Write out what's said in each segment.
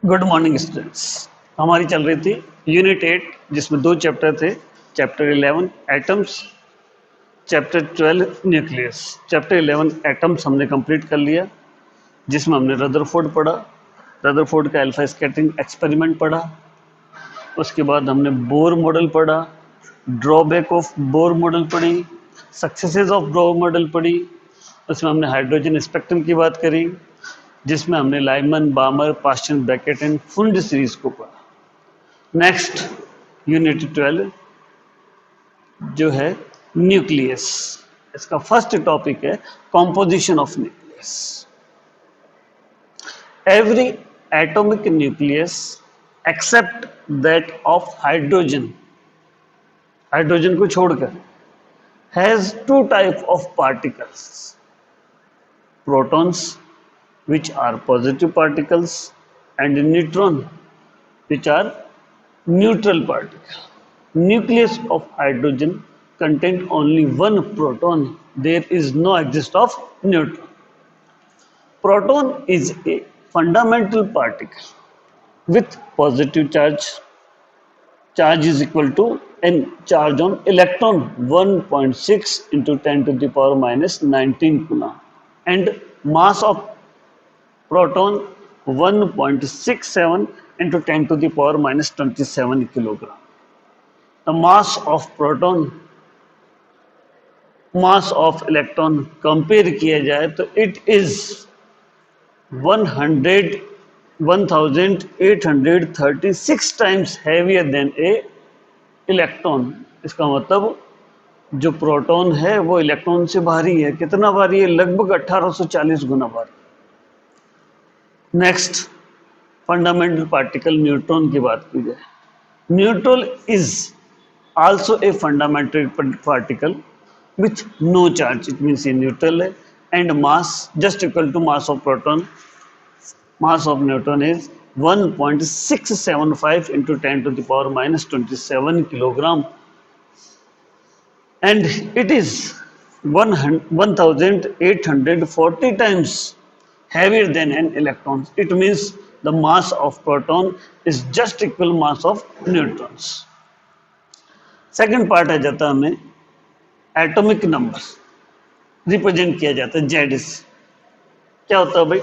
Good morning students. हमारी चल रही थी यूनिट 8 जिसमें दो चैप्टर थे। Chapter 11 atoms, chapter 12 nucleus. Chapter 11 atoms हमने कंप्लीट कर लिया, जिसमें हमने रदरफोर्ड पढ़ा, रदरफोर्ड का अल्फा स्कैटरिंग एक्सपेरिमेंट पढ़ा। उसके बाद हमने बोर मॉडल पढ़ा, ड्रॉबैक ऑफ बोर मॉडल पढ़ी, सक्सेसेस ऑफ बोर मॉडल पढ़ी। उसमें हमने हाइड्रोजन स्पेक्ट्रम की बात करी, जिसमें हमने Lyman, Balmer, Paschen, Brackett and Pfund series को पढ़ा। नेक्स्ट यूनिट 12 जो है न्यूक्लियस। इसका फर्स्ट टॉपिक है composition of nucleus. Every atomic nucleus except that of hydrogen, hydrogen को छोड़कर, has two type of particles, protons which are positive particles and neutron which are neutral particle. Nucleus of hydrogen contain only one proton. There is no exist of neutron. Proton is a fundamental particle with positive charge. Charge is equal to n charge on electron 1.6 into 10 to the power minus 19 coulomb, and mass of proton 1.67 into 10 to the power minus 27 kilogram. The mass of proton, mass of electron compare किया जाए तो it is 1836 times heavier than a electron. इसका मतलब जो proton है वो electron से भारी है। कितना भारी है? लगभग 1840 गुना भारी। नेक्स्ट फंडामेंटल पार्टिकल न्यूट्रॉन की बात की जाए, neutron is also a fundamental particle with no charge, it means ये न्यूट्रल है, and mass just equal to mass of proton. Mass of neutron is 1.675 into 10 to the power minus 27 kilogram, and it is 1840 times heavier than an electron. It means the mass of proton is just equal mass of neutrons. Second part आ जाता है हमें atomic number, represent किया जाता है Z से। क्या होता है भाई?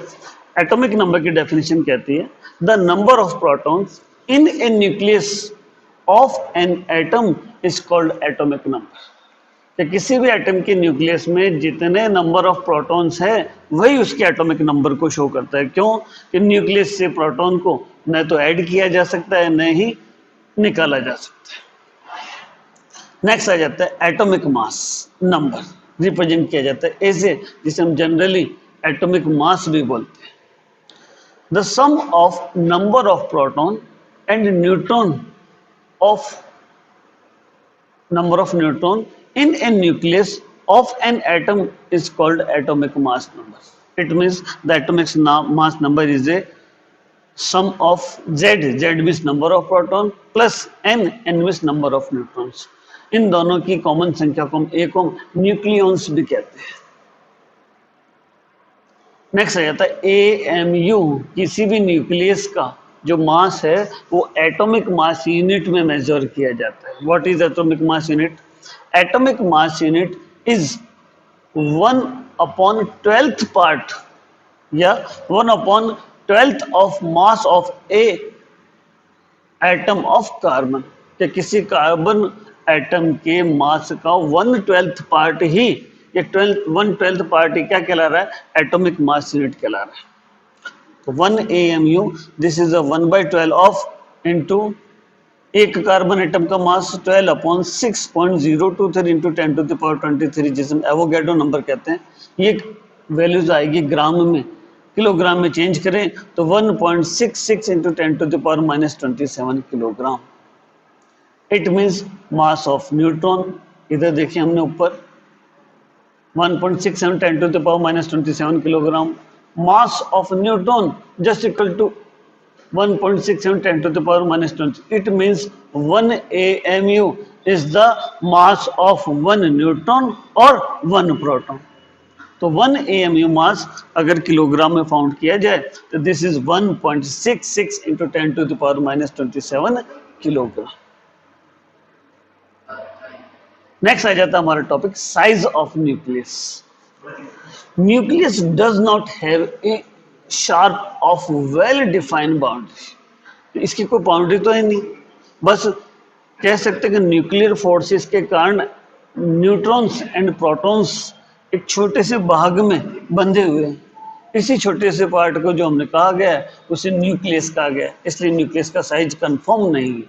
एटॉमिक नंबर की डेफिनेशन कहती है the number of protons in A nucleus of an atom is called atomic number. कि किसी भी एटम के न्यूक्लियस में जितने नंबर ऑफ प्रोटॉन्स है वही उसके एटॉमिक नंबर को शो करता है। क्यों? कि न्यूक्लियस से प्रोटॉन को न तो ऐड किया जा सकता है, न ही निकाला जा सकता है। नेक्स्ट आ जाता है एटॉमिक मास नंबर, रिप्रेजेंट किया जाता है ऐसे, जिसे हम जनरली एटॉमिक मास भी बोलते हैं। The sum of number of proton and neutron of number of neutron in a nucleus of an atom is called atomic mass number. It means the atomic mass number is a sum of z. Z means number of proton plus n means number of neutrons. इन दोनों की common संख्या को हम a को nucleons भी कहते हैं। Next आ जाता है AMU। किसी भी न्यूक्लियस का जो मास है वो एटॉमिक मास यूनिट में मेजर किया जाता है। What is atomic mass unit? Atomic mass unit is 1/12 part या 1/12 of mass of A atom of carbon. कि किसी कार्बन एटम के मास का 1/12 पार्ट ही, ये 1/12 पार्ट ही क्या कहला रहा है? एटॉमिक मास यूनिट कहला रहा है। तो 1 AMU this is 1/12 of into एक कार्बन एटम का मास 12/6.023 इंटू 10 टू द पावर 23, जिसे एवोगैड्रो नंबर कहते हैं। ये वैल्यूज आएगी ग्राम में, किलोग्राम में चेंज करें तो 1.66 into 10 to the power minus 27 kilogram. It means mass of neutron, इधर देखिए हमने ऊपर 1.67 10 to the power minus 27 kilogram. Mass of neutron just equal to 1.67 10 to the power minus 20. It means 1 AMU is the mass of one neutron or one proton. तो 1 AMU मास अगर kilogram में found किया जाए तो this is 1.66 into 10⁻⁻27 kilogram. Next आ जाता है हमारा topic size of nucleus. Nucleus does not have a sharp of well defined boundary. इसकी कोई बाउंड्री तो है नहीं, बस कह सकते हैं कि न्यूक्लियर फोर्सेस के कारण न्यूट्रॉन्स एंड प्रोटॉन्स एक छोटे से भाग में बंधे हुए हैं। इसी छोटे से पार्ट को जो हमने कहा गया है उसे न्यूक्लियस कहा गया है, इसलिए न्यूक्लियस का साइज कंफर्म नहीं है।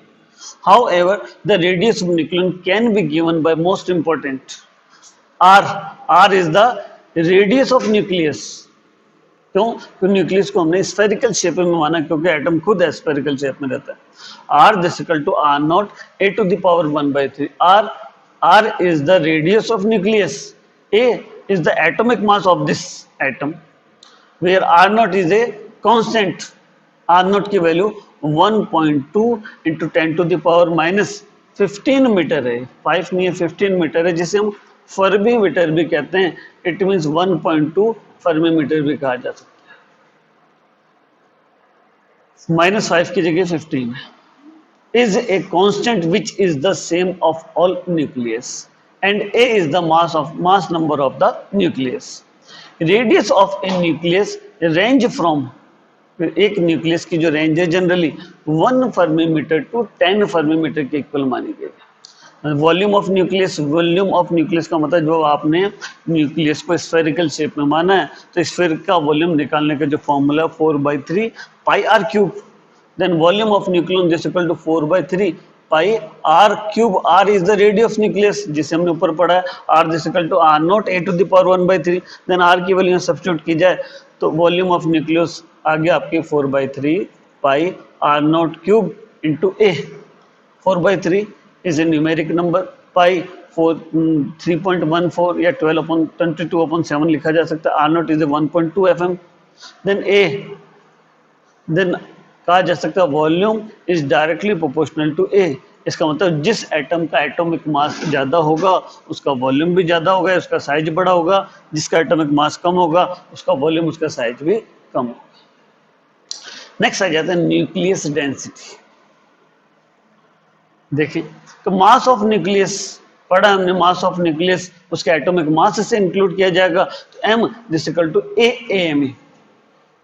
However, the radius of nucleon can be given by most important R. R is the radius of nucleus. क्यों? तो न्यूक्लियस को हमने स्फेरिकल शेप में माना क्योंकि एटम खुद स्फेरिकल शेप में रहता है। R is equal to R naught A to the power 1/3. R is the radius of nucleus. A is the atomic mass of this atom, where R naught is a constant. R naught की value 1.2 into 10⁻⁻15 metre है, 5 नहीं है 15 metre है, जिसे हम Fermi metre भी कहते हैं। इट मीन्स 1.2 फर्मी मीटर भी कहा जा सकता है। -5 की जगह 15 है। Is a constant which is the same of all nucleus and A is the mass number of the nucleus. Radius of a nucleus range from, एक न्यूक्लियस की जो रेंज है generally 1 fermi metre to 10 fermi metre के equal मानी गई है। Volume of nucleus, volume of nucleus का मतलब जो आपने न्यूक्लियस को स्फेरिकल शेप में माना है तो स्फेयर का वॉल्यूम निकालने का जो formula 4/3 pi R cube. Then volume of nucleon is equal to 4/3 pi R cube. R is the radius of nucleus जिसे हमने ऊपर पढ़ा है। R is equal to R naught A to the power 1/3। Then R की value substitute की जाए तो volume of nucleus आ गया आपके 4/3 pi R naught cube into A. 4/3 is a numeric number, pi 3.14 या 12/22/7 लिखा जा सकता है। R naught is a 1.2 FM। Then कहा जा सकता है volume is directly proportional to A. इसका मतलब जिस एटम का एटॉमिक मास ज़्यादा होगा उसका वॉल्यूम भी ज़्यादा होगा, उसका साइज बड़ा होगा। जिसका एटॉमिक मास कम होगा उसका वॉल्यूम, उसका साइज भी कम होगा। नेक्स्ट आ जाता है न्यूक्लियस डेंसिटी। देखिए तो मास ऑफ न्यूक्लियस पढ़ा हमने, मास ऑफ न्यूक्लियस उसके एटॉमिक मास से इंक्लूड किया जाएगा तो m is equal to AAME।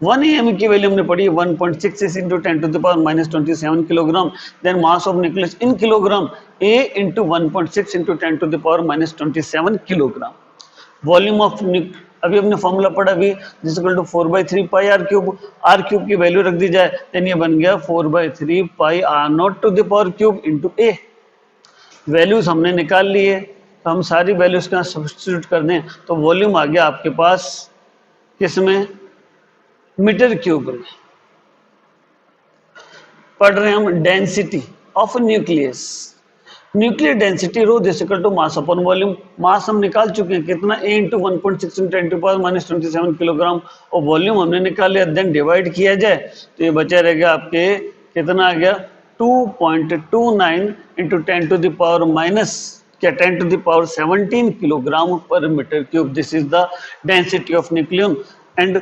1 AME की वैल्यू हमने पढ़ी 1.66 into 10⁻⁻27 kilogram. Then mass of nucleus in kilogram A into 1.6 into 10⁻⁻27 kilogram. Volume of अभी हमने फॉर्मूला पढ़ा अभी जिस equal to 4/3 pi R cube. R cube की वैल्यू रख दी जाए देन ये बन गया 4/3 pi R not to the power cube into A. Values हमने निकाल लिए तो हम सारी वैल्यूज का सब्स्टिट्यूट कर दें तो वॉल्यूम आ गया आपके पास किसमें, मीटर क्यूब में। पढ़ रहे हैं हम density of nucleus. Nuclear density rho is equal to mass upon volume. Mass हम निकाल चुके हैं कितना, A इंटू 1.6 इंटू 10⁻⁻27 किलोग्राम, और वॉल्यूम हमने निकाल लिया। देन डिवाइड किया जाए तो ये बचा रहेगा आपके कितना आ गया 2.29 into 10 to the power minus क्या 10 to the power 17 kilogram per metre cube. This is the density of nucleon and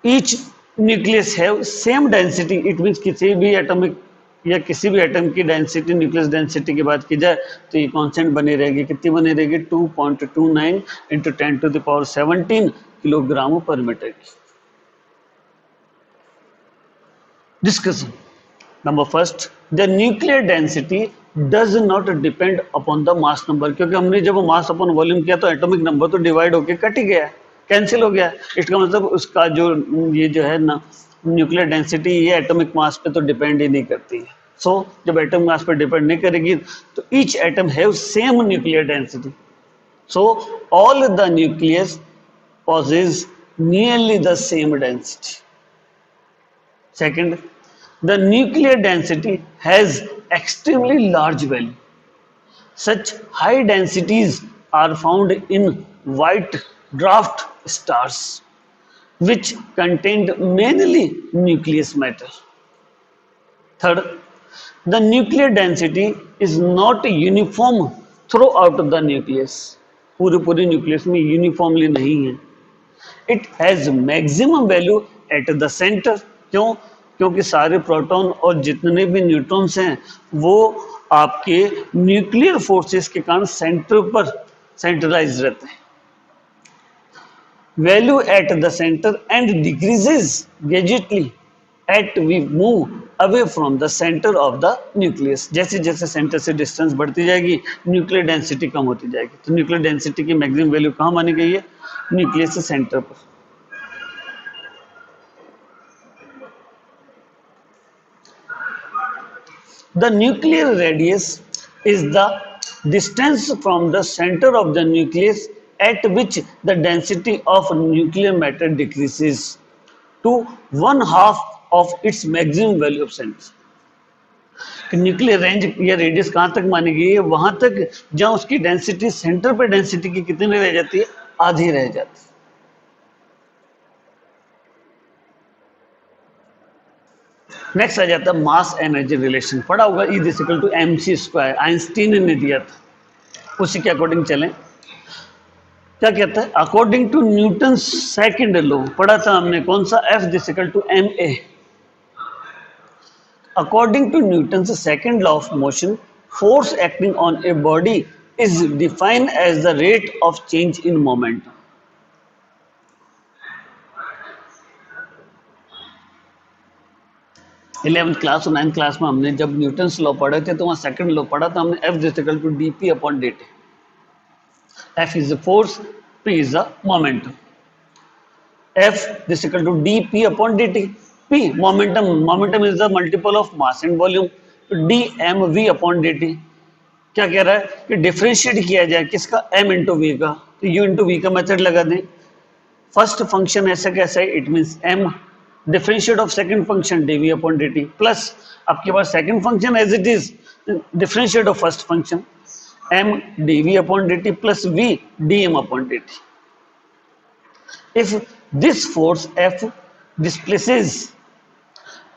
each nucleus have same density. It means किसी भी एटॉमिक या किसी भी एटम की डेंसिटी, न्यूक्लियस डेंसिटी की बात की जाए तो ये कांस्टेंट बनी रहेगी। कितनी बनी रहेगी 2.29 into 10 to the power 17 kilogram per metre की। Discussion number first, the nuclear density does not depend upon the mass number. क्योंकि हमने जब मास अपॉन वॉल्यूम किया तो एटॉमिक नंबर तो डिवाइड होके कट ही गया, कैंसिल हो गया। इसका मतलब उसका जो ये जो है ना न्यूक्लियर डेंसिटी ये एटॉमिक मास पे तो डिपेंड ही नहीं करती है। सो जब एटम मास पे डिपेंड नहीं करेगी तो each atom have same nuclear density. So all the nucleus possess nearly the same density. Second, the nuclear density has extremely large value. Such high densities are found in white dwarf stars, which contained mainly nucleus matter. Third, the nuclear density is not uniform throughout the nucleus. पूरे पूरे nucleus में uniformly नहीं है। It has maximum value at the centre. क्यों? क्योंकि सारे proton और जितने भी न्यूट्रॉन्स हैं वो आपके न्यूक्लियर फोर्सेस के कारण सेंटर पर सेंट्रलाइज रहते हैं। Value at the centre and decreases gradually at we move away from the centre of the nucleus. जैसे जैसे सेंटर से डिस्टेंस बढ़ती जाएगी न्यूक्लियर डेंसिटी कम होती जाएगी। तो न्यूक्लियर डेंसिटी की मैक्सिमम वैल्यू कहाँ मानी गई है? न्यूक्लियस से सेंटर पर। The nuclear radius is the distance from the center of the nucleus at which the density of nuclear matter decreases to one half of its maximum value of center. Nuclear range या radius कहाँ तक मानी गई है? वहां तक जहां उसकी डेंसिटी सेंटर पे डेंसिटी की कितनी रह जाती है? आधी रह जाती है। नेक्स्ट आ जाता है मास एनर्जी रिलेशन। पढ़ा होगा E=mc², आइंस्टीन ने दिया था, उसी के अकॉर्डिंग चलें। क्या कहता है? According to Newton second law, पढ़ा था हमने, कौन सा? F=ma। According to Newton second law of motion, force acting on a body is defined as the rate of change in momentum. Eleventh class और 9th क्लास में हमने जब Newton law पढ़े थे तो वहाँ सेकंड लॉ पढ़ा था हमने, F=dp/dt। F is the force, P is the momentum। F=dp/dt। P momentum is the multiple of mass and volume। dmv/dt क्या कह रहा है कि डिफरेंशिएट किया जाए किसका? m इंटू वी का। तो u इंटू वी का मेथड लगा दें। फर्स्ट फंक्शन ऐसा कैसा है? It means m differentiate of second function dv/dt plus आपके पास second function as it is differentiate of first function m dv/dt plus v dm/dt। If this force F displaces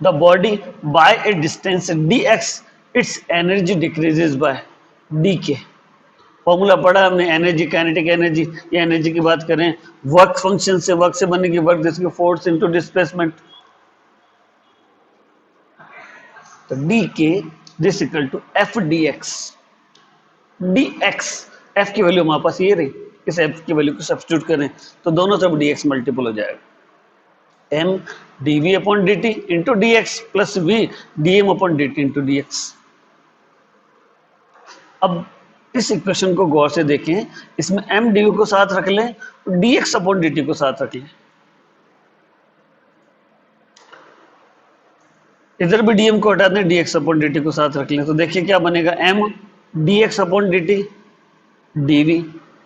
the body by a distance dx, its energy decreases by dk। Formula पढ़ा हमने energy, kinetic energy. ये energy की बात करें, work function से, work से बनेगी work जिसकी फोर्स इनटू डिस्प्लेसमेंट। तो dk this equal to f dx। dx f की वैल्यू हमारे पास ये रही, इस f की वैल्यू को सब्स्टिट्यूट करें तो दोनों तरफ dx मल्टीपल हो जाएगा। m dv/dt into dx plus v dm/dt into dx। अब इस इक्वेशन को गौर से देखें, इसमें m dv को साथ रख लें, dx/dt को साथ रख लें। इधर भी dm को हटा दें, dx/dt को साथ रख लें, तो देखिए क्या बनेगा? m dx/dt dv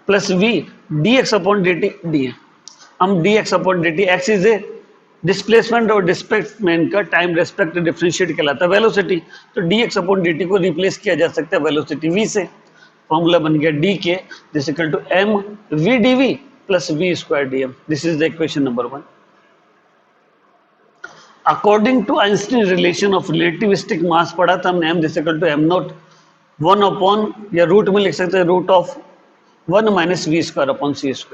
plus v dx/dt dm। हम dx/dt x is a displacement और डिस्प्लेसमेंट का टाइम रेस्पेक्ट डिफरेंशिएट कहलाता है वेलोसिटी। तो dx/dt को रिप्लेस किया जा सकता है वेलोसिटी v से। फॉर्मूला बन गया dk this equal to m v dv plus v² dm। This is the equation number 1। According to Einstein relation of relativistic mass पढ़ा था हमने, m this equal to m0 1 या रूट में लिख सकते हैं root of 1 minus v²/c²।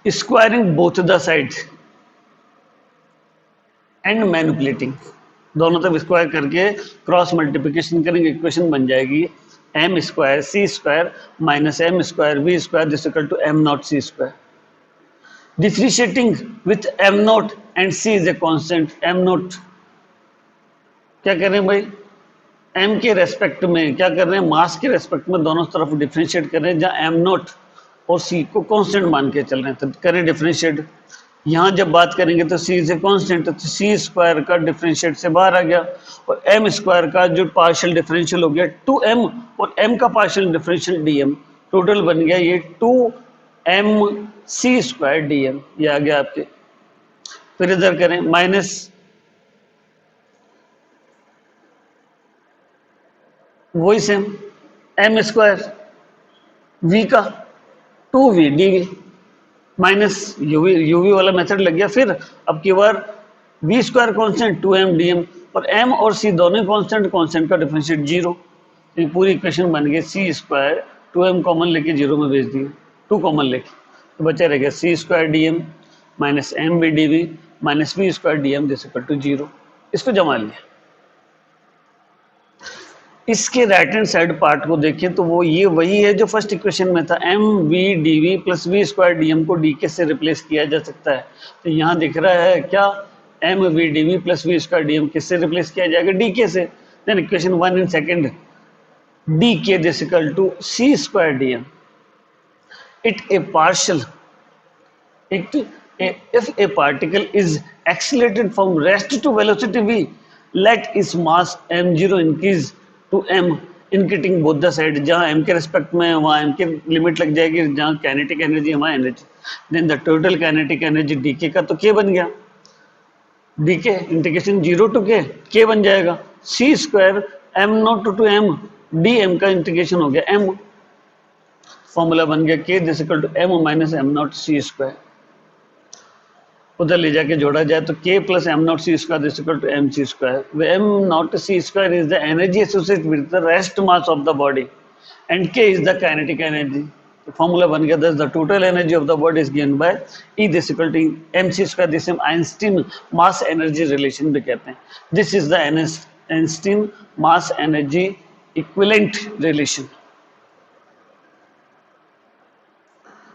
Squaring both the sides and manipulating, दोनों तरफ स्क्वायर करके क्रॉस मल्टीप्लिकेशन करेंगे, इक्वेशन बन जाएगी m² c² minus m² v² this equal to m0 c²। Differentiating with m0 and c is a constant. m0 क्या कर रहे हैं भाई? m के रेस्पेक्ट में क्या कर रहे हैं? मास के रेस्पेक्ट में दोनों तरफ डिफरेंशिएट कर रहे हैं, जहाँ m0 और c को कांस्टेंट मान के चल रहे हैं। तो करें डिफरेंशिएट। यहाँ जब बात करेंगे तो c इज ए कांस्टेंट, तो c² का डिफरेंशिएट से बाहर आ गया और m² का जो पार्शियल डिफरेंशियल हो गया 2m और m का पार्शियल डिफरेंशियल dm, टोटल बन गया ये 2mc² dm। ये आ गया आपके। फिर इधर करें माइनस वही सेम m² v का 2v dv माइनस यूवी वाला मेथड लग गया। फिर अब की बार v² कांस्टेंट 2m dm और m और c दोनों कांस्टेंट, कांस्टेंट का डिफरेंशिएट 0। ये पूरी इक्वेशन बन गई सी स्क्वायर, 2m कॉमन लेके जीरो में भेज दिए, 2 कॉमन लेके, तो बचा रह गया C square D M minus M B D V minus V square D M this equal to zero. इसको जमा लिया। इसके राइट हैंड साइड पार्ट को देखें तो वो ये वही है जो फर्स्ट इक्वेशन में था, M V D V plus V square D M को डी के से रिप्लेस किया जा सकता है। तो यहाँ दिख रहा है क्या, M V D V plus V square D M किससे रिप्लेस किया जाएगा, डी के से। Then equation 1 in second, D K this equal to C square D M, it a partial if a particle is accelerated from rest to velocity v, let its mass m0 increase to m increasing both the side। जहाँ m के respect में वहाँ m की limit लग जाएगी, जहाँ kinetic energy वहाँ energy, then the total kinetic energy dk का तो k बन गया, dk इंटीग्रेशन 0 टू k बन जाएगा, c square m naught to m dm का इंटीग्रेशन हो गया m, फॉर्मूला बन गया k this equal to m minus m naught c square. उधर ले जाके जोड़ा जाए तो k plus M naught C square this equal to M C square. M naught C square is the energy associated with the rest mass of the body and k is the kinetic energy. Formula बन गया, the total energy of the body is given by E this equal to M C square. This हम Einstein mass energy relation भी कहते हैं। This is the Einstein mass energy equivalent relation.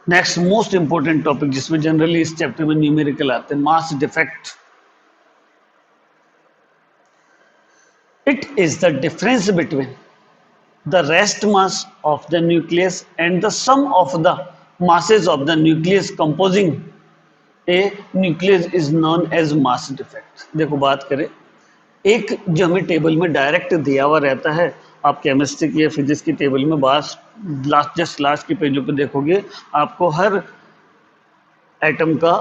Next most important topic जिसमें generally इस chapter में numerical आते हैं, mass defect. It is the difference between the rest mass of the nucleus and the sum of the masses of the nucleus composing a nucleus is known as mass defect। देखो बात करें, एक जो हमें table में direct दिया हुआ रहता है, आप केमिस्ट्री की या फिजिक्स की टेबल में जस्ट लास्ट की पेजों पे देखोगे, आपको हर एटम का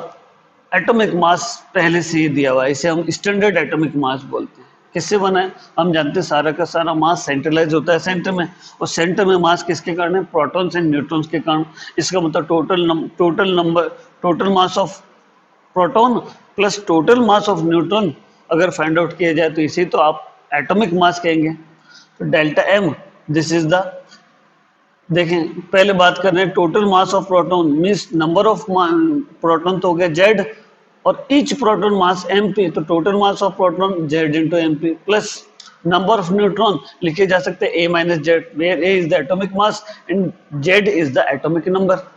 एटॉमिक मास पहले से ही दिया हुआ है। इसे हम स्टैंडर्ड एटॉमिक मास बोलते हैं। किससे बना है हम जानते हैं, सारा का सारा मास सेंट्रलाइज होता है सेंटर में, और सेंटर में मास किसके कारण है, प्रोटॉन्स एंड न्यूट्रॉन्स के कारण। इसका मतलब total mass of proton plus total mass of neutron अगर फाइंड आउट किया जाए तो इसे तो आप एटॉमिक मास कहेंगे। तो delta M this is the, देखें पहले बात कर रहे हैं total mass of proton means number of proton तो हो गया जेड, और each proton mass M P, तो total mass of proton Z into M P plus number of neutron लिखे जा सकते हैं A minus Z, where A is the atomic mass and Z is the atomic number.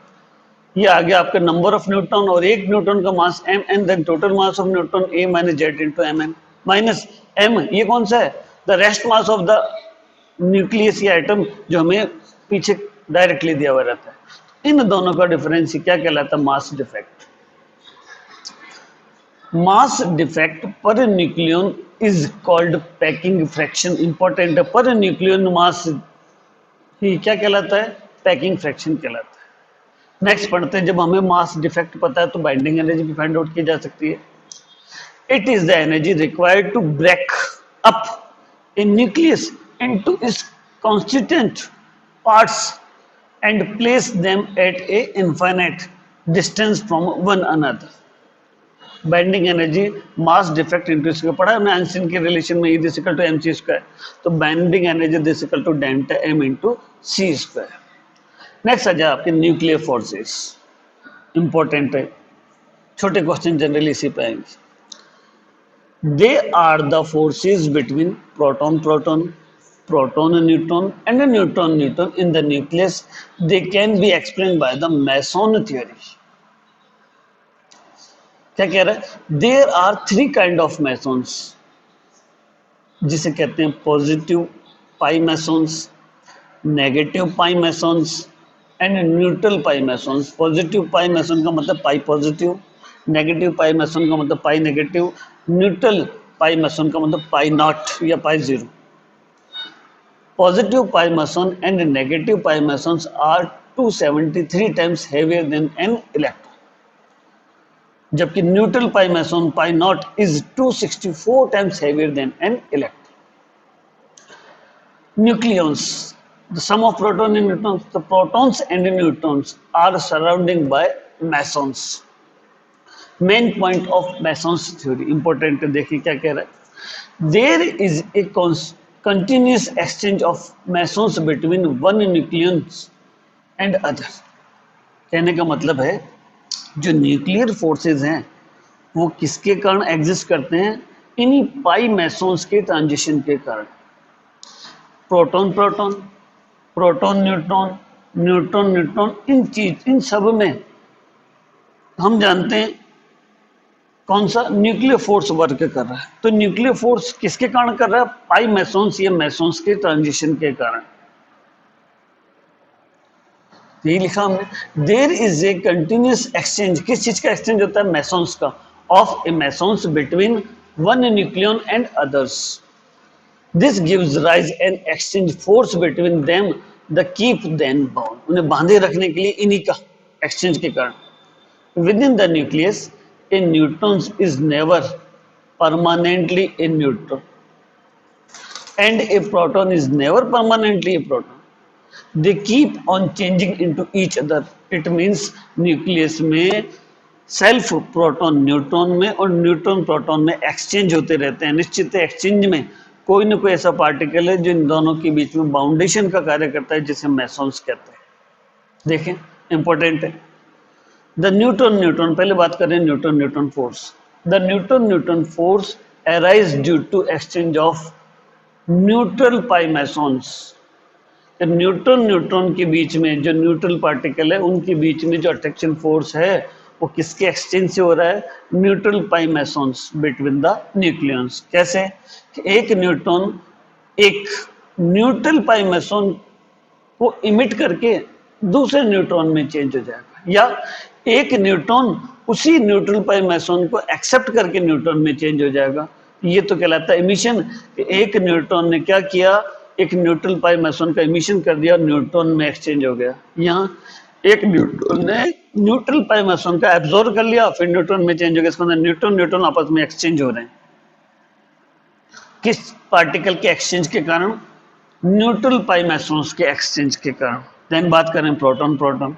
ये आ गया आपका number of neutron और एक न्यूट्रॉन का mass M N, then total mass of neutron A minus Z into M N minus M, ये कौन सा है, the rest mass of the nucleus या एटम जो हमें पीछे डायरेक्टली दिया हुआ रहता है। इन दोनों का डिफरेंस क्या कहलाता है, mass defect. Mass defect per nucleon is called packing fraction. Important है, पर न्यूक्लियन मास ही क्या कहलाता है, पैकिंग फ्रैक्शन कहलाता है। नेक्स्ट पढ़ते हैं, जब हमें मास डिफेक्ट पता है तो बाइंडिंग एनर्जी भी फाइंड आउट की जा सकती है। It is the energy required to break up a nucleus into its constituent parts and place them at a infinite distance from one another. Binding energy mass defect into, इसको पढ़ा हमने Einstein के relation में, E this equal to mc square, तो binding energy this equal to delta m into c square. Next आ जाए आपके nuclear forces, important है, छोटे क्वेश्चन जनरली इसी पे आएंगे। They are the forces between proton neutron and neutron in the nucleus. They can be explain by the meson theory. क्या कह रहा है, there are 3 kind of mesons, जिसे कहते हैं positive pi mesons, negative pi mesons and neutral pi mesons. Positive pi meson का मतलब pi positive, negative pi meson का मतलब pi negative, neutral pi meson का मतलब पाई नॉट या pi zero. Positive pi meson and negative pi mesons are 273 times heavier than an electron, जबकि neutral pi meson pi naught is 264 times heavier than an electron. Nucleons, the sum of proton and neutrons, the protons and neutrons are surrounding by mesons। main point of mesons theory important है, देखिए क्या कह रहा है, there is a continuous exchange of mesons between one nucleons and other। कहने का मतलब है जो न्यूक्लियर फोर्सेस हैं वो किसके कारण एग्जिस्ट करते हैं, इन्हीं पाई मैसोन्स के ट्रांजिशन के कारण। Proton proton, proton neutron, neutron neutron, इन सब में हम जानते हैं कौन सा न्यूक्लियर फोर्स वर्क कर रहा है। तो न्यूक्लियर फोर्स किसके कारण कर रहा है, पाई मैसोन्स या मैसोन्स के ट्रांजिशन के कारण। यही लिखा हमने, there is a continuous exchange, किस चीज का एक्सचेंज होता है, मैसोन्स का, of a mesons between one nucleon and others. This gives rise an exchange force between them the keep them bound, उन्हें बांधे रखने के लिए इन्हीं का एक्सचेंज के कारण। Within the nucleus, a neutron is never permanently a neutron, and a proton is never permanently a proton. They keep on changing into each other. It means nucleus में सेल्फ प्रोटॉन न्यूट्रॉन में और neutron proton में exchange होते रहते हैं। निश्चित exchange में कोई ना कोई ऐसा पार्टिकल है जो इन दोनों के बीच में बाउंडेशन का कार्य करता है, जिसे मैसोन्स कहते हैं। देखें, इंपॉर्टेंट है। द न्यूटन न्यूटन, पहले बात करें neutron neutron force. The neutron neutron force arise due to exchange of neutral pi mesons. Neutron neutron के बीच में जो न्यूट्रल पार्टिकल है उनके बीच में जो अट्रैक्शन फोर्स है वो किसके एक्सचेंज से हो रहा है, neutral pi mesons between the nucleons. कैसे कि एक न्यूट्रॉन एक न्यूट्रल पाई मैसोन को इमिट करके दूसरे न्यूट्रॉन में चेंज हो जाएगा, या एक न्यूट्रॉन उसी न्यूट्रल पाई मैसोन को एक्सेप्ट करके न्यूट्रॉन में चेंज हो जाएगा। ये तो कहलाता है इमिशन। एक न्यूट्रॉन ने क्या किया, एक न्यूट्रल पाई मैसोन का इमिशन कर दिया, न्यूट्रॉन में एक्सचेंज हो गया। यहाँ एक न्यूट्रॉन ने न्यूट्रल पाई मैसोन का एब्जॉर्ब कर लिया, फिर न्यूट्रॉन में चेंज हो गया। इसके अंदर न्यूट्रॉन न्यूट्रॉन आपस में एक्सचेंज हो रहे हैं। किस पार्टिकल के एक्सचेंज के कारण, न्यूट्रल पाई मैसोन्स के एक्सचेंज के कारण। देन बात करें proton proton.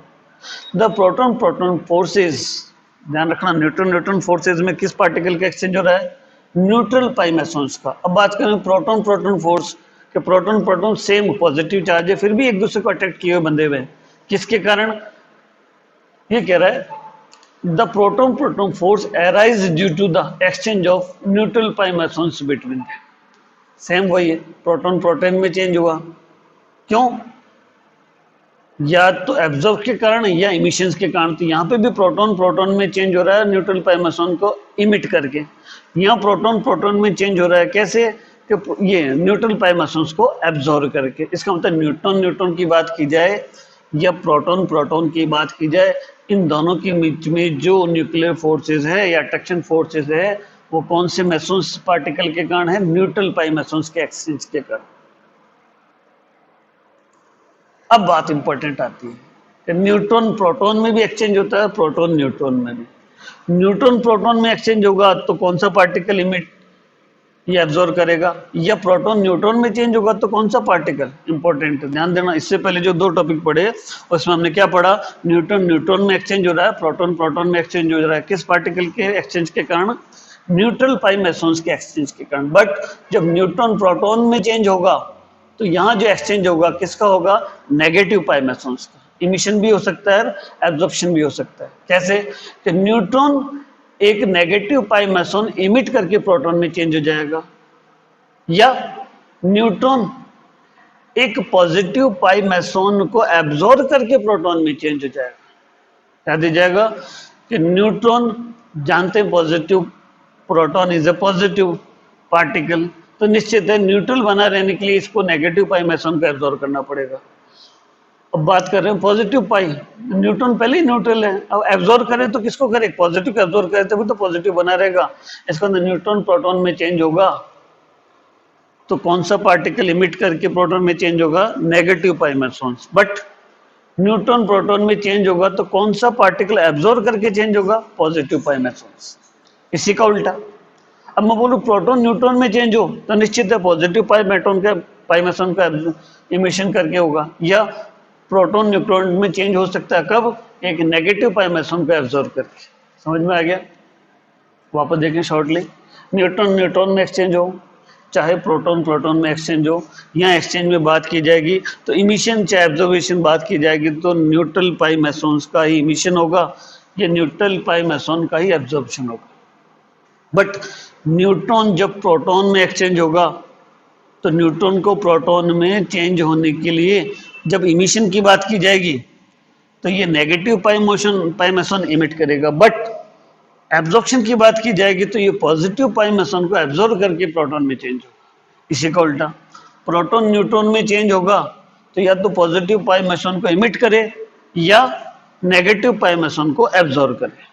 The proton proton forces, ध्यान रखना न्यूट्रॉन न्यूट्रॉन फोर्सेस में किस पार्टिकल का एक्सचेंज हो रहा है, न्यूट्रल पाई मैसोन्स का। अब बात करें प्रोटॉन प्रोटॉन फोर्स के, proton proton same positive charge है फिर भी एक दूसरे को अट्रैक्ट किए हुए बंधे हुए हैं। किसके कारण, ये कह रहा है the proton proton force arise due to the exchange of neutral pi mesons between. Same वही है, प्रोटॉन प्रोटॉन में चेंज हुआ, क्यों, या तो एब्जॉर्ब के कारण या इमिशंस के कारण। तो यहाँ पे भी प्रोटॉन प्रोटॉन में चेंज हो रहा है न्यूट्रल पाई मैसोन को इमिट करके, यहाँ प्रोटॉन प्रोटॉन में चेंज हो रहा है कैसे कि ये न्यूट्रल पाई मैसोन्स को एब्जॉर्ब करके। इसका मतलब न्यूट्रॉन न्यूट्रॉन की बात की जाए या प्रोटॉन प्रोटॉन की बात की जाए, इन दोनों के बीच में जो न्यूक्लियर फोर्सेज है या अट्रैक्शन फोर्सेज है वो कौन से मैसोन्स पार्टिकल के कारण है, न्यूट्रल पाई मैसोन्स के एक्सचेंज के कारण। अब बात इंपॉर्टेंट आती है कि न्यूट्रॉन प्रोटॉन में भी एक्सचेंज होता है, प्रोटॉन न्यूट्रॉन में भी। न्यूट्रॉन प्रोटॉन में एक्सचेंज होगा तो कौन सा पार्टिकल इमिट ये एब्जॉर्ब करेगा, या प्रोटॉन न्यूट्रॉन में चेंज होगा तो कौन सा पार्टिकल। इंपॉर्टेंट ध्यान देना, इससे पहले जो दो टॉपिक पढ़े उसमें हमने क्या पढ़ा, न्यूट्रॉन न्यूट्रॉन में एक्सचेंज हो रहा है, प्रोटॉन प्रोटॉन में एक्सचेंज हो रहा है। किस पार्टिकल के एक्सचेंज के कारण, न्यूट्रल पाई मैसोन्स के एक्सचेंज के कारण। बट जब न्यूट्रॉन प्रोटॉन में चेंज होगा तो यहाँ जो एक्सचेंज होगा किसका होगा, नेगेटिव पाई मैसोन्स का। इमिशन भी हो सकता है, एब्जॉर्प्शन भी हो सकता है। कैसे कि न्यूट्रॉन एक नेगेटिव पाई मैसोन इमिट करके प्रोटॉन में चेंज हो जाएगा, या न्यूट्रॉन एक पॉजिटिव पाई मैसोन को एब्जॉर्ब करके प्रोटॉन में चेंज हो जाएगा। क्या दिया जाएगा कि न्यूट्रॉन जानते हैं positive, proton is a positive particle, तो निश्चित है न्यूट्रल बना रहने के लिए इसको नेगेटिव पाई मैसोन को एब्जॉर्ब करना पड़ेगा। अब बात कर रहे हैं पॉजिटिव पाई, न्यूट्रॉन पहले ही न्यूट्रल है, अब एब्जॉर्ब करें तो किसको करें, पॉजिटिव को एब्जॉर्ब करें तभी तो पॉजिटिव बना रहेगा। इसके अंदर न्यूट्रॉन प्रोटॉन में चेंज होगा तो कौन सा पार्टिकल इमिट करके प्रोटॉन में चेंज होगा, negative pi mesons. But neutron proton में चेंज होगा तो कौन सा पार्टिकल एब्जॉर्ब करके चेंज होगा, पॉजिटिव पाई मैसोन्स। इसी का उल्टा, अब मैं बोलूँ प्रोटॉन न्यूट्रॉन में चेंज हो तो निश्चित है पॉजिटिव पाई मैटोन का पाई मैसोन का इमिशन करके होगा, या प्रोटॉन न्यूट्रॉन में चेंज हो सकता है कब, एक नेगेटिव पाई मैसोन को एब्जॉर्ब करके। समझ में आ गया, वापस देखें शॉर्टली, न्यूट्रॉन न्यूट्रॉन में एक्सचेंज हो, चाहे प्रोटॉन प्रोटॉन में एक्सचेंज हो, यहाँ एक्सचेंज में बात की जाएगी तो इमिशन चाहे एब्जॉर्बेशन बात की जाएगी तो न्यूट्रल पाई मैसोन्स का ही इमिशन होगा या न्यूट्रल पाई मैसोन का ही एब्जॉर्प्शन होगा। बट न्यूट्रॉन जब प्रोटॉन में एक्सचेंज होगा तो न्यूट्रॉन को प्रोटॉन में चेंज होने के लिए जब इमिशन की बात की जाएगी तो ये नेगेटिव पाई मैसोन इमिट करेगा, बट एब्जॉर्प्शन की बात की जाएगी तो ये पॉजिटिव पाई मैसोन को एब्जॉर्ब करके प्रोटॉन में चेंज होगा। इसी का उल्टा प्रोटॉन न्यूट्रॉन में चेंज होगा तो या तो पॉजिटिव पाई मैसोन को इमिट करे या नेगेटिव पाई मैसोन को एब्जॉर्ब करे।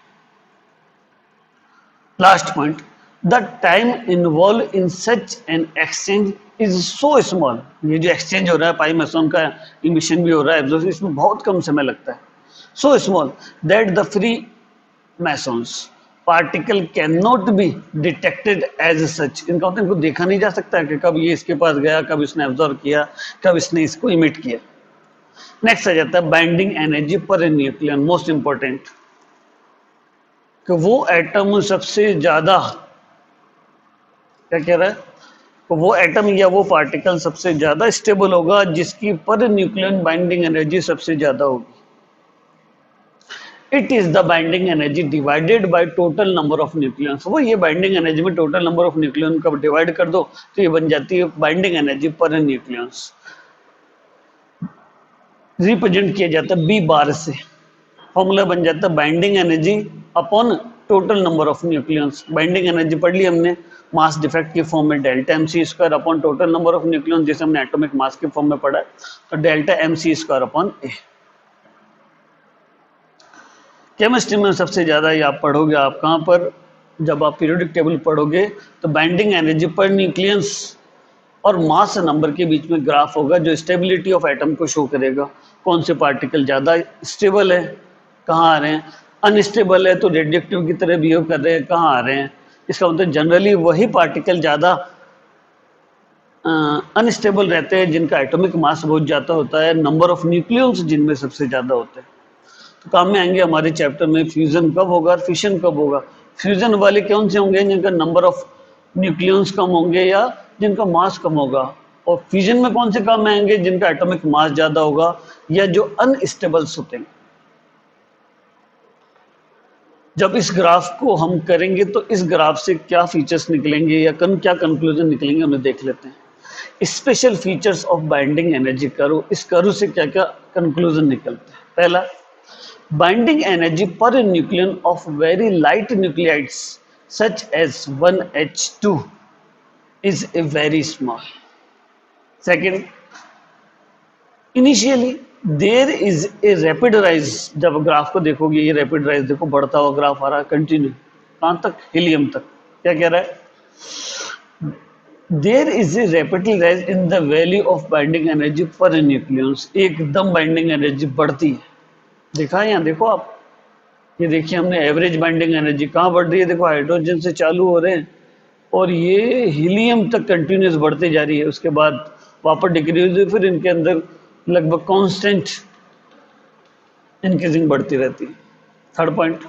Last point, the time involve in such an exchange is so small. ये जो एक्सचेंज हो रहा है पाई मैसोन का इमिशन भी हो रहा है एब्जॉर्प्शन, इसमें बहुत कम समय लगता है। So small that the free mesons particle can not be detected as such. इनका मतलब इनको देखा नहीं जा सकता है कि कब ये इसके पास गया, कब इसने एब्जॉर्ब किया, कब इसने इसको इमिट किया। नेक्स्ट आ जाता है binding energy per nucleon, most important, कि वो एटम सबसे ज्यादा क्या कह रहा है, तो वो एटम या वो पार्टिकल सबसे ज्यादा स्टेबल होगा जिसकी पर न्यूक्लियन बाइंडिंग एनर्जी सबसे ज्यादा होगी। It is the binding energy divided by total number of nucleons. वो ये बाइंडिंग एनर्जी में टोटल नंबर ऑफ न्यूक्लियन का डिवाइड कर दो तो ये बन जाती है बाइंडिंग एनर्जी पर न्यूक्लियंस। रिप्रेजेंट किया जाता है बी बार से, फॉर्मूला बन जाता है binding energy upon total number of nucleons. Binding energy पढ़ ली हमने मास डिफेक्ट के फॉर्म में, delta M C square upon total number of nucleons, जैसे हमने एटॉमिक मास के फॉर्म में पढ़ा है तो delta M C square upon A. Chemistry में सबसे ज्यादा ये आप पढ़ोगे, आप कहाँ पर, जब आप पीरियोडिक टेबल पढ़ोगे तो बाइंडिंग एनर्जी पर न्यूक्लियंस और मास नंबर के बीच में ग्राफ होगा जो स्टेबिलिटी ऑफ एटम को शो करेगा। कौन से पार्टिकल ज़्यादा स्टेबल है, कहाँ आ रहे हैं, अनस्टेबल है तो रेडियोएक्टिव की तरह बिहेव कर रहे हैं, कहाँ आ रहे हैं। इसका मतलब जनरली वही पार्टिकल ज़्यादा अनस्टेबल रहते हैं जिनका एटॉमिक मास बहुत ज़्यादा होता है, नंबर ऑफ न्यूक्लियंस जिनमें सबसे ज़्यादा होते हैं। तो काम में आएंगे हमारे चैप्टर में फ्यूजन कब होगा और फिशन कब होगा। फ्यूजन वाले कौन से होंगे, जिनका नंबर ऑफ न्यूक्लियंस कम होंगे या जिनका मास कम होगा, और फ्यूजन में कौन से काम में आएंगे, जिनका एटॉमिक मास ज्यादा होगा या जो अनस्टेबल्स होते हैं। जब इस ग्राफ को हम करेंगे तो इस ग्राफ से क्या फीचर्स निकलेंगे या क्या कंक्लूजन निकलेंगे उन्हें देख लेते हैं। Special features of binding energy curve, इस कर्व से क्या क्या कंक्लूजन निकलते हैं। पहला, binding energy per nucleon of very light nuclides such as 1H2 is a very small. Second, initially there is a rapid rise। जब ग्राफ को देखोगे ये रैपिड राइज देखो, बढ़ता हुआ ग्राफ आ रहा है कंटिन्यू, कहाँ तक, हीलियम तक। क्या कह रहा है, there is a rapidly rise in the value of binding energy पर न्यूक्लियंस। एकदम बाइंडिंग एनर्जी बढ़ती है, देखा है यहाँ, देखो आप, ये देखिए हमने एवरेज बाइंडिंग एनर्जी कहाँ बढ़ रही है, देखो हाइड्रोजन से चालू हो रहे हैं और ये हीलियम तक कंटिन्यूस बढ़ते जा रही है, उसके बाद वापस डिक्रीज हुई, फिर इनके अंदर लगभग कांस्टेंट इंक्रीजिंग बढ़ती रहती है। Third point,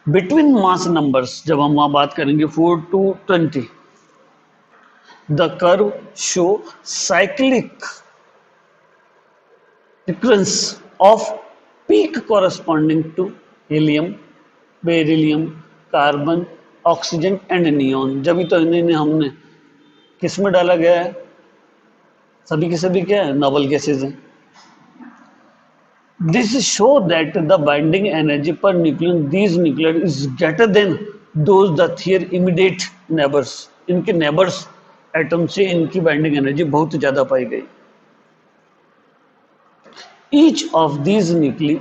between mass numbers, जब हम वहां बात करेंगे 4 to 20, the curve show cyclic recurrence of peak corresponding to helium, beryllium, carbon, oxygen and neon। जब तो इन्हें हमने किस में डाला गया है, सभी के सभी क्या है, नोबल गैसेज हैं। This show that the binding energy per nucleon these nuclear is greater than those the there immediate neighbours. इनके नेबर्स एटम से इनकी बाइंडिंग एनर्जी बहुत ज्यादा पाई गई। Each of these nuclei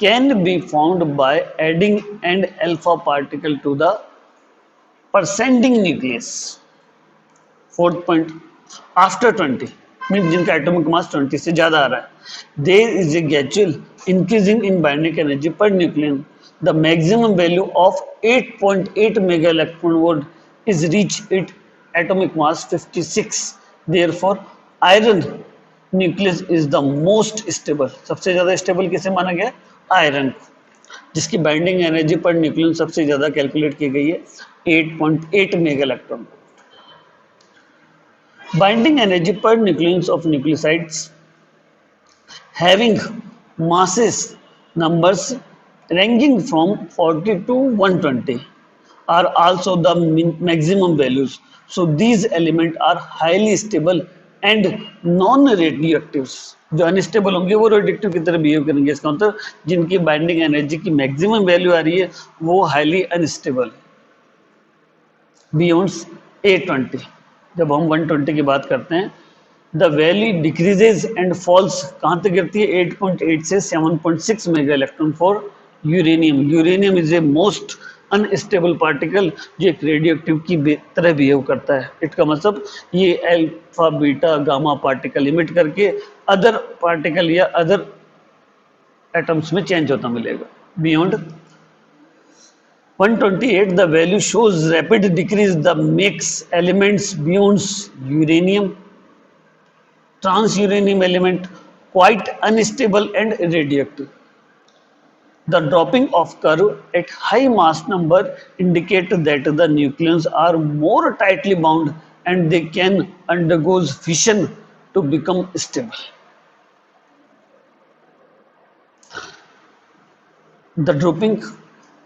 can be found by adding an alpha particle to the percending nucleus। Fourth point, after 20 means जिनका atomic mass 20 से ज्यादा आ रहा है, there is a gradual increasing in binding energy per nucleon। The maximum value of 8.8 mega electron volt is reached at atomic mass 56। Therefore, iron nucleus is the most stable. सबसे ज्यादा stable किसे माना गया, iron को, जिसकी binding energy per nucleon सबसे ज्यादा calculate की गई है 8.8 mega electron. Binding energy per nucleons of nucleosides having masses numbers ranging from 40 to 120 are also the maximum values. So these elements are highly stable and non-radioactive. जो unstable होंगे वो radioactive की तरह बिहेव करेंगे, इसका मतलब जिनकी बाइंडिंग एनर्जी की मैक्सिमम वैल्यू आ रही है वो हाईली अनस्टेबल बियॉन्ड 820. जब हम 120 की बात करते हैं the value decreases and falls कहाँ तक गिरती है 8.8 से 7.6 mega electron for uranium. Uranium is a most unstable particle जो एक रेडियोएक्टिव की तरह बिहेव करता है. इसका मतलब ये alpha beta gamma particle emit करके अदर पार्टिकल या अदर एटम्स में चेंज होता मिलेगा. Beyond 128 the value shows rapid decrease the makes elements beyond uranium transuranium element quite unstable and radioactive. The dropping of curve at high mass number indicate that the nucleons are more tightly bound and they can undergo fission to become stable. The dropping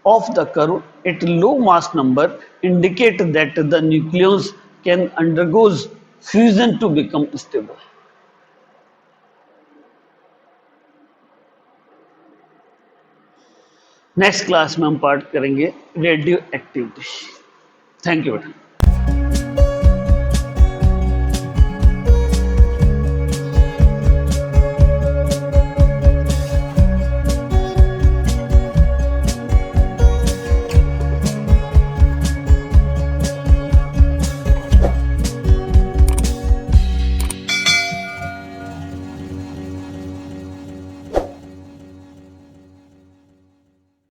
of the curve at low mass number indicate that the nucleons can undergo fusion to become stable. Next class में हम part करेंगे radio activity. Thank you बेटा.